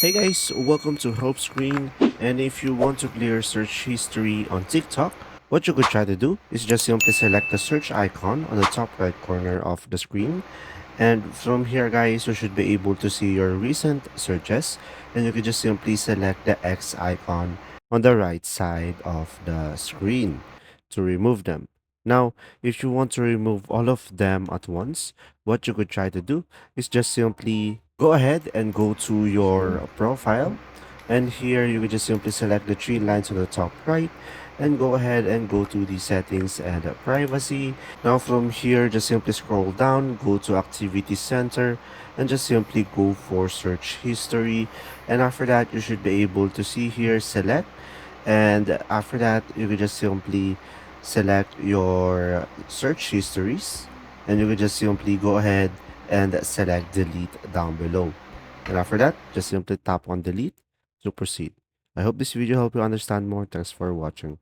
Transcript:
Hey guys, welcome to Help Screen. And if you want to clear search history on TikTok, what you could try to do is just simply select the search icon on the top right corner of the screen. And from here, guys, you should be able to see your recent searches. And you could just simply select the X icon on the right side of the screen to remove them. Now, if you want to remove all of them at once, what you could try to do is just simply go ahead and go to your profile. And here you could just simply select the three lines on the top right and go ahead and go to the settings and privacy. Now from here, just simply scroll down, go to activity center and just simply go for search history. And after that, you should be able to see here select. And after that, you could just simply select your search histories and you could just simply go ahead and select delete down below. And after that, just simply tap on delete to proceed. I hope this video helped you understand more. Thanks for watching.